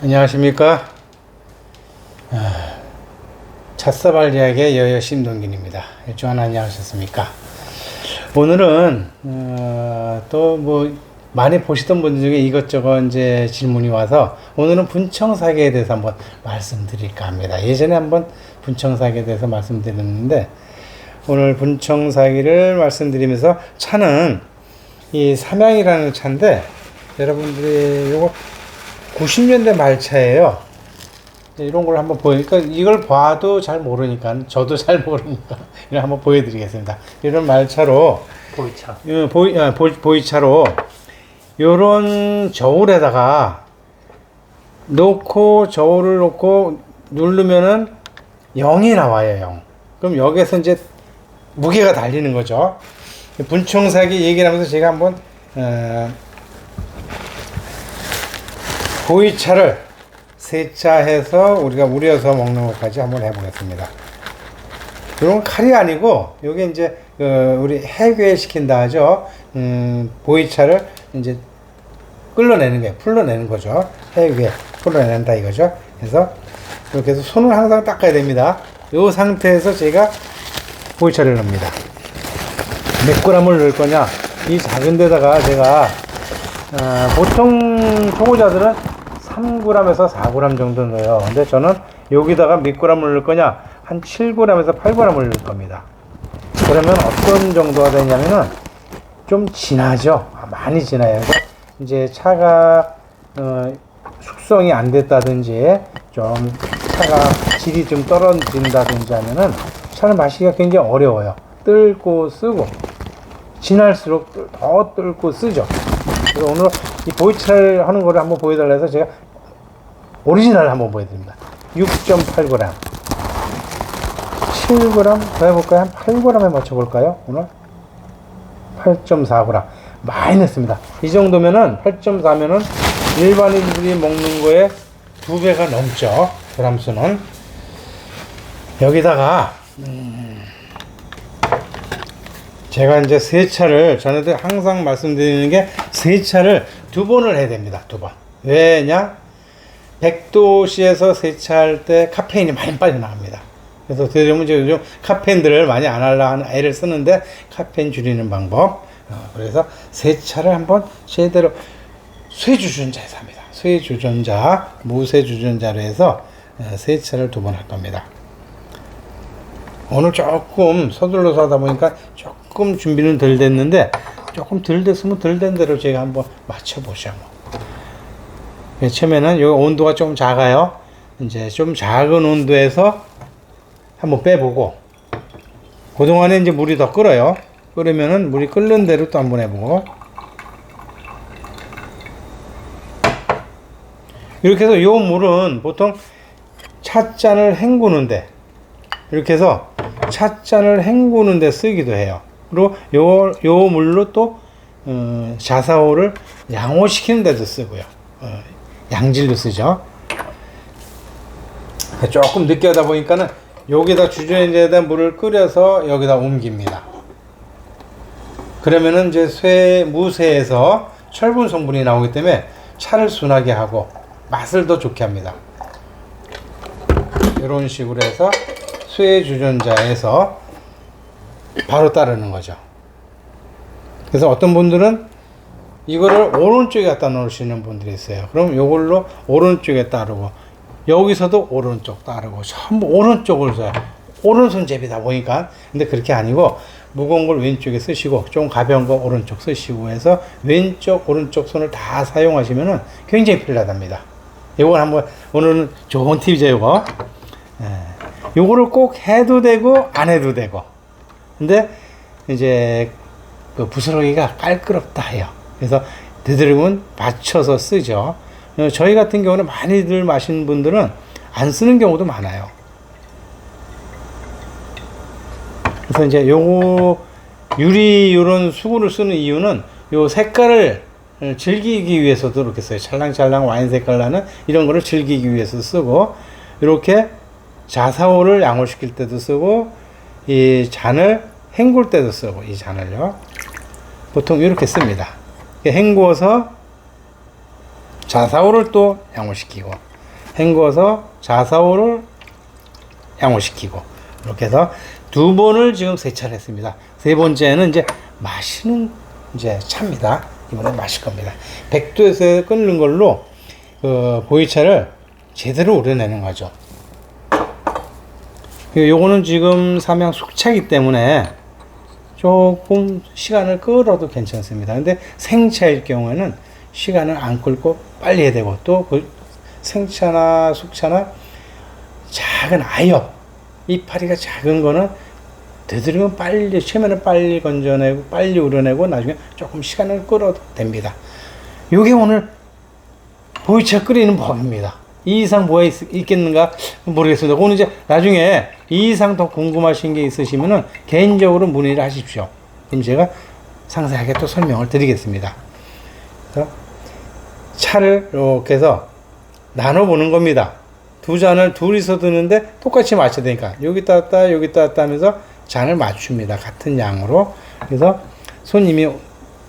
안녕하십니까. 찻사발 이야기의 여여 심동균입니다. 일주한 안녕하셨습니까. 오늘은 또 뭐 많이 보시던 분들 중에 이것저것 이제 질문이 와서 오늘은 분청사계에 대해서 한번 말씀드릴까 합니다. 예전에 한번 분청사계에 대해서 말씀드렸는데 오늘 분청사계를 말씀드리면서 차는 이 삼양이라는 차인데 여러분들이 요거 90년대 말차예요. 이런 걸 한번 보니까 이걸 봐도 잘 모르니까 저도 잘 모르니까 이걸 한번 보여드리겠습니다. 이런 말차로 보이차. 보이차로 요런 저울에다가 놓고 저울을 놓고 누르면은 0이 나와요. 0. 그럼 여기에서 이제 무게가 달리는 거죠. 분청사계 얘기를 하면서 제가 한번 보이차를 세차해서 우리가 우려서 먹는 것까지 한번 해보겠습니다. 이런 칼이 아니고 요게 이제 우리 해괴 시킨다 하죠. 보이차를 이제 끌어내는 게 풀러내는 거죠. 해괴 풀어낸다 이거죠. 그래서 이렇게 해서 손을 항상 닦아야 됩니다. 이 상태에서 제가 보이차를 넣습니다. 몇 g을 넣을 거냐? 이 작은 데다가 제가 보통 초보자들은 3g에서 4g 정도 넣어요. 근데 저는 여기다가 몇 g을 넣을 거냐? 한 7g에서 8g을 넣을 겁니다. 그러면 어떤 정도가 되냐면은 좀 진하죠. 많이 진해요. 이제 차가 숙성이 안 됐다든지 좀 차가 질이 좀 떨어진다든지 하면은 차를 마시기가 굉장히 어려워요. 뜰고 쓰고 진할수록 더 뜰고 쓰죠. 그래서 오늘 이 보이차를 하는 거를 한번 보여달라 해서 제가 오리지널을 한번 보여드립니다. 6.8g 7g 더 해볼까요? 한 8g에 맞춰볼까요? 오늘 8.4g 많이 냈습니다. 이 정도면은 8.4면은 일반인들이 먹는 거에 2배가 넘죠. 그람수는. 여기다가 제가 이제 세차를 전에도 항상 말씀드리는 게 세차를 2번을 해야 됩니다. 2번. 왜냐? 100도씨에서 세차할 때 카페인이 많이 빨리 나갑니다. 그래서 요즘 카페인들을 많이 안 하려고 애를 쓰는데 카페인 줄이는 방법. 그래서 세차를 한번 제대로 쇠주전자에서 합니다. 쇠주전자, 무쇠주전자로 해서 세차를 2번 할 겁니다. 오늘 조금 서둘러서 하다 보니까 조금 준비는 덜 됐는데 조금 덜 됐으면 덜 된 대로 제가 한번 맞춰보죠. 처음에는 요 온도가 좀 작아요. 이제 좀 작은 온도에서 한번 빼보고 그동안에 이제 물이 더 끓어요. 끓으면은 물이 끓는 대로 또 한번 해보고 이렇게 해서 요 물은 보통 찻잔을 헹구는데 이렇게 해서 찻잔을 헹구는데 쓰기도 해요. 그리고 요 물로 또 자사오를 양호시키는 데도 쓰고요. 양질도 쓰죠. 조금 늦게 하다 보니까는 여기다 주전자에다 물을 끓여서 여기다 옮깁니다. 그러면은 이제 무쇠에서 철분 성분이 나오기 때문에 차를 순하게 하고 맛을 더 좋게 합니다. 이런 식으로 해서 쇠 주전자에서 바로 따르는 거죠. 그래서 어떤 분들은 이거를 오른쪽에 갖다 놓으시는 분들이 있어요. 그럼 이걸로 오른쪽에 따르고 여기서도 오른쪽 따르고 전부 오른쪽을 써요. 오른손잡이다 보니까. 근데 그렇게 아니고 무거운 걸 왼쪽에 쓰시고 좀 가벼운 거 오른쪽 쓰시고 해서 왼쪽 오른쪽 손을 다 사용하시면은 굉장히 편리하답니다. 이걸 한번 오늘은 좋은 팁이죠. 이거 요거를 꼭 해도 되고 안 해도 되고. 근데 이제 그 부스러기가 깔끄럽다 해요. 그래서 되도록이면 맞춰서 쓰죠. 저희 같은 경우는 많이들 마시는 분들은 안 쓰는 경우도 많아요. 그래서 이제 요거 유리 요런 수건을 쓰는 이유는 요 색깔을 즐기기 위해서도 이렇게 써요. 찰랑찰랑 와인 색깔 나는 이런 거를 즐기기 위해서 쓰고 이렇게 자사오를 양호시킬 때도 쓰고 이 잔을 헹굴 때도 쓰고 이 잔을요. 보통 이렇게 씁니다. 헹구어서 자사오를 또 양호시키고 헹궈서 자사오를 양호시키고 이렇게 해서 2번을 지금 세차를 했습니다. 세 번째는 이제 마시는 이제 차입니다. 이번에 마실 겁니다. 100도에서 끓는 걸로 보이차를 제대로 우려내는 거죠. 요거는 지금 삼양 숙차이기 때문에 조금 시간을 끌어도 괜찮습니다. 근데 생차일 경우에는 시간을 안 끌고 빨리 해야 되고, 또 그 생차나 숙차나 작은 아엽, 이파리가 작은 거는 되도록이면 빨리, 최면을 빨리 건져내고 빨리 우려내고 나중에 조금 시간을 끌어도 됩니다. 요게 오늘 보이차 끓이는 법입니다. 이 이상 뭐가 있겠는가 모르겠습니다. 오늘 이제 나중에 이 이상 더 궁금하신 게 있으시면은 개인적으로 문의를 하십시오. 그럼 제가 상세하게 또 설명을 드리겠습니다. 그래서 차를 이렇게 해서 나눠보는 겁니다. 두 잔을 둘이서 드는데 똑같이 마셔야 되니까 여기 따랐다 여기 따랐다 하면서 잔을 맞춥니다. 같은 양으로. 그래서 손님이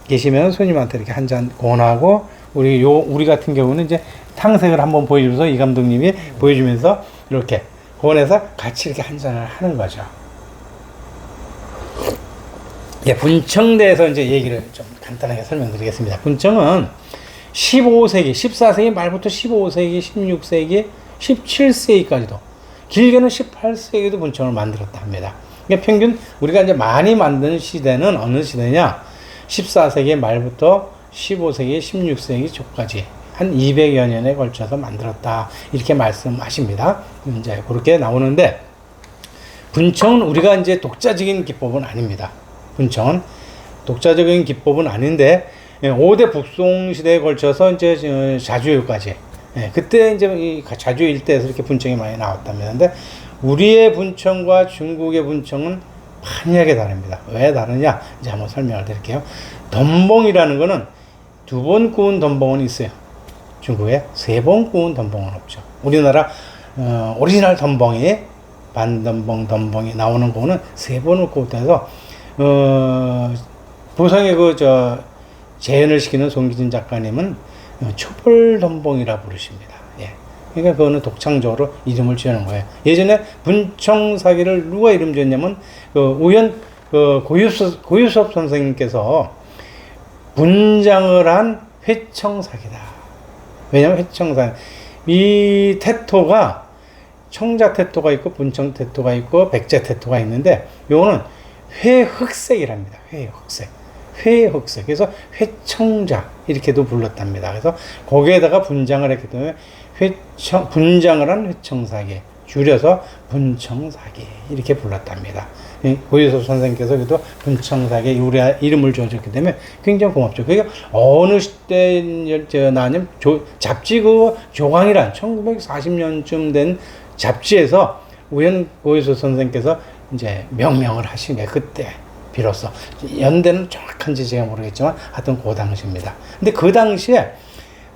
계시면 손님한테 이렇게 한 잔 권하고, 우리 같은 경우는 이제 탕색을 한번 보여주면서 이 감독님이 보여주면서 이렇게 권해서 같이 이렇게 한 잔을 하는 거죠. 예, 분청대에서 이제 얘기를 좀 간단하게 설명드리겠습니다. 분청은 15세기, 14세기 말부터 15세기, 16세기, 17세기까지도, 길게는 18세기도 분청을 만들었다 합니다. 그러니까 평균 우리가 이제 많이 만드는 시대는 어느 시대냐? 14세기 말부터 15세기, 16세기 초까지 한 200여 년에 걸쳐서 만들었다. 이렇게 말씀하십니다. 이제 그렇게 나오는데, 분청은 우리가 이제 독자적인 기법은 아닙니다. 분청은 독자적인 기법은 아닌데, 5대 북송 시대에 걸쳐서 이제 자주일까지, 그때 이제 이 자주 일대에서 이렇게 분청이 많이 나왔답니다. 근데 우리의 분청과 중국의 분청은 판이하게 다릅니다. 왜 다르냐? 이제 한번 설명을 드릴게요. 덤봉이라는 거는 2번 구운 덤봉은 있어요. 중국에 3번 구운 덤봉은 없죠. 우리나라 오리지널 덤봉이, 반덤봉, 덤봉이 나오는 거는 3번을 구웠다 해서 보상의 재현을 시키는 송기진 작가님은 초벌 덤봉이라 부르십니다. 예. 그러니까 그거는 독창적으로 이름을 지어놓은 거예요. 예전에 분청사기를 누가 이름 지었냐면 우연 고유섭 선생님께서 분장을 한 회청사기다. 왜냐면 회청사기, 이 태토가 청자 태토가 있고 분청 태토가 있고 백제 태토가 있는데, 요거는 회흑색이랍니다. 회흑색. 회흑색. 그래서 회청자 이렇게도 불렀답니다. 그래서 거기에다가 분장을 했기 때문에 분장을 한 회청사기, 줄여서 분청사기 이렇게 불렀답니다. 고유섭 선생님께서 그래도 분청사기 우리 이름을 지어줬기 때문에 굉장히 고맙죠. 그게 어느 시대에 나냐면 잡지 조강이란 1940년쯤 된 잡지에서 우연 고유섭 선생님께서 이제 명명을 하신 게 그때 비로소, 연대는 정확한지 제가 모르겠지만 하여튼 그 당시입니다. 근데 그 당시에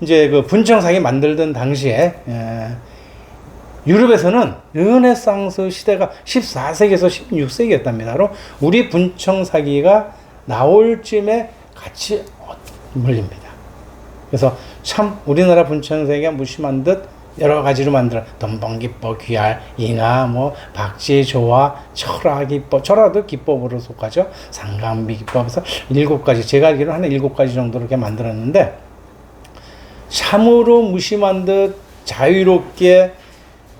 이제 그 분청사기 만들던 당시에 유럽에서는 르네상스 시대가 14세기에서 16세기였답니다. 바로 우리 분청사기가 나올 쯤에 같이 물립니다. 그래서 참 우리나라 분청사기가 무심한 듯 여러 가지로 만들어, 덤벙기법, 귀알, 인화, 박쥐, 조화, 철화기법, 철화도 기법으로 속하죠. 상감비 기법에서 7가지, 제가 알기로는 한 7가지 정도 이렇게 만들었는데, 참으로 무심한 듯 자유롭게,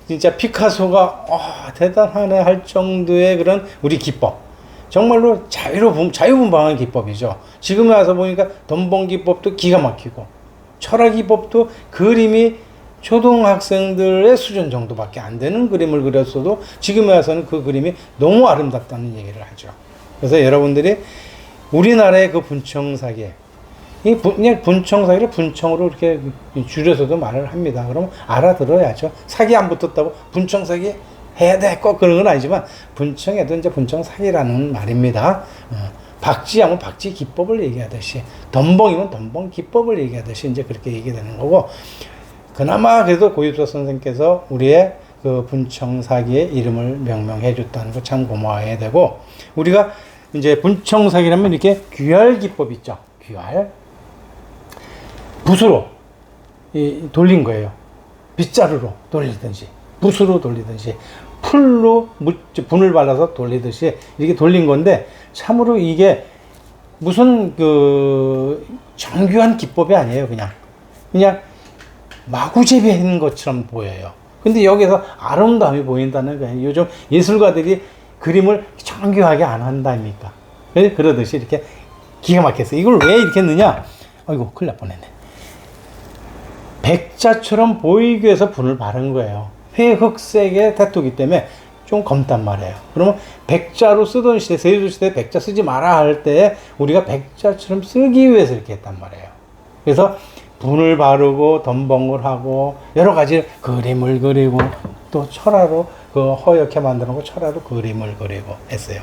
진짜 피카소가 대단하네 할 정도의 그런 우리 기법, 정말로 자유분방한 기법이죠. 지금에 와서 보니까 덤벙기법도 기가 막히고, 철화기법도 그림이 초등학생들의 수준 정도밖에 안 되는 그림을 그렸어도 지금에 와서는 그 그림이 너무 아름답다는 얘기를 하죠. 그래서 여러분들이 우리나라의 그 분청사기, 그냥 분청사기를 분청으로 이렇게 줄여서도 말을 합니다. 그럼 알아들어야죠. 사기 안 붙었다고 분청사기 해야 돼 꼭 그런 건 아니지만, 분청에도 이제 분청사기라는 말입니다. 박쥐하면 박쥐 기법을 얘기하듯이, 덤벙이면 덤벙 기법을 얘기하듯이 이제 그렇게 얘기되는 거고, 그나마 그래도 고유섭 선생님께서 우리의 그 분청사기의 이름을 명명해 줬다는 거 참 고마워해야 되고, 우리가 이제 분청사기라면 이렇게 귀할 기법 있죠. 귀할. 붓으로 돌린 거예요. 빗자루로 돌리든지 붓으로 돌리든지 풀로 분을 발라서 돌리듯이 이렇게 돌린 건데, 참으로 이게 무슨 그 정교한 기법이 아니에요. 그냥 마구제비한 것처럼 보여요. 근데 여기서 아름다움이 보인다는 거예요. 요즘 예술가들이 그림을 정교하게 안 한다니까. 그러듯이 이렇게 기가 막혔어요. 이걸 왜 이렇게 했느냐? 아이고, 큰일 날 뻔했네. 백자처럼 보이기 위해서 분을 바른 거예요. 회흑색의 태토기 때문에 좀 검단 말이에요. 그러면 백자로 쓰던 시대, 세조시대 백자 쓰지 마라 할 때 우리가 백자처럼 쓰기 위해서 이렇게 했단 말이에요. 그래서 분을 바르고 덤벙을 하고 여러 가지 그림을 그리고 또 철화로 그 허옇게 만드는 거 철화로 그림을 그리고 했어요.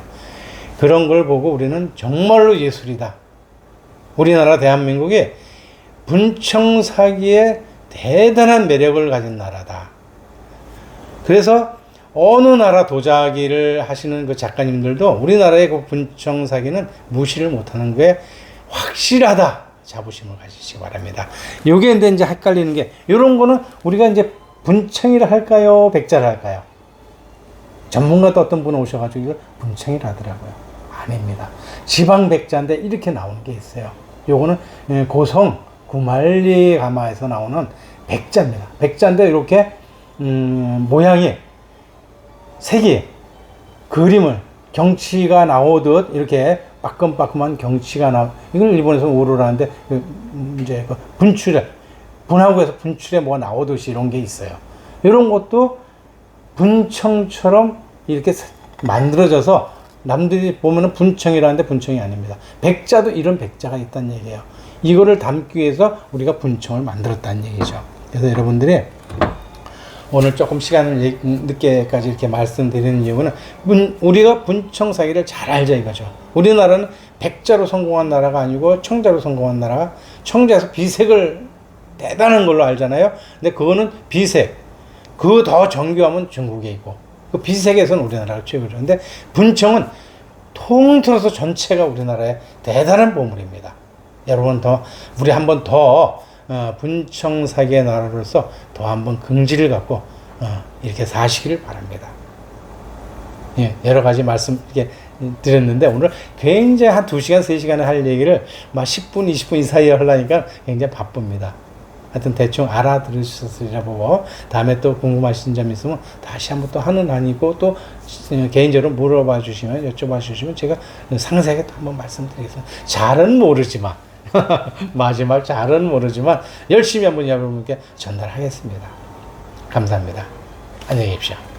그런 걸 보고 우리는 정말로 예술이다. 우리나라 대한민국이 분청사기에 대단한 매력을 가진 나라다. 그래서 어느 나라 도자기를 하시는 그 작가님들도 우리나라의 그 분청사기는 무시를 못하는 게 확실하다. 자부심을 가지시기 바랍니다. 요게 근데 이제 헷갈리는 게, 요런 거는 우리가 이제 분청이라 할까요? 백자라 할까요? 전문가도 어떤 분 오셔가지고 이걸 분청이라 하더라고요. 아닙니다. 지방 백자인데 이렇게 나오는 게 있어요. 요거는 고성 구만리 가마에서 나오는 백자입니다. 백자인데 이렇게 모양이 색이 그림을 경치가 나오듯 이렇게 빠끔빠끔한 경치가 이걸 일본에서 오로라는데 이제 그 분하고 해서 분출에 뭐가 나오듯이 이런 게 있어요. 이런 것도 분청처럼 이렇게 만들어져서 남들이 보면은 분청이라는데 분청이 아닙니다. 백자도 이런 백자가 있다는 얘기예요. 이거를 담기 위해서 우리가 분청을 만들었다는 얘기죠. 그래서 여러분들이 오늘 조금 시간을 늦게까지 이렇게 말씀드리는 이유는 우리가 분청사기를 잘 알자 이거죠. 우리나라는 백자로 성공한 나라가 아니고 청자로 성공한 나라가, 청자에서 비색을 대단한 걸로 알잖아요. 근데 그거는 비색, 그 더 정교하면 중국에 있고, 그 비색에서는 우리나라가 최고죠. 근데 분청은 통틀어서 전체가 우리나라의 대단한 보물입니다. 여러분 우리 한번 더 분청사기의 나라로서 더 한번 긍지를 갖고 이렇게 사시기를 바랍니다. 예, 여러 가지 말씀 이렇게 드렸는데 오늘 굉장히 한 2시간, 3시간에 할 얘기를 막 10분, 20분 이 사이에 하려니까 굉장히 바쁩니다. 하여튼 대충 알아들으셨으리라 보고, 다음에 또 궁금하신 점 있으면 다시 한번 또 하는 아니고 또 개인적으로 물어봐 주시면, 여쭤봐 주시면 제가 상세하게 또 한번 말씀드리겠습니다. 잘은 모르지만 마지막 잘은 모르지만 열심히 한번 여러분께 전달하겠습니다. 감사합니다. 안녕히 계십시오.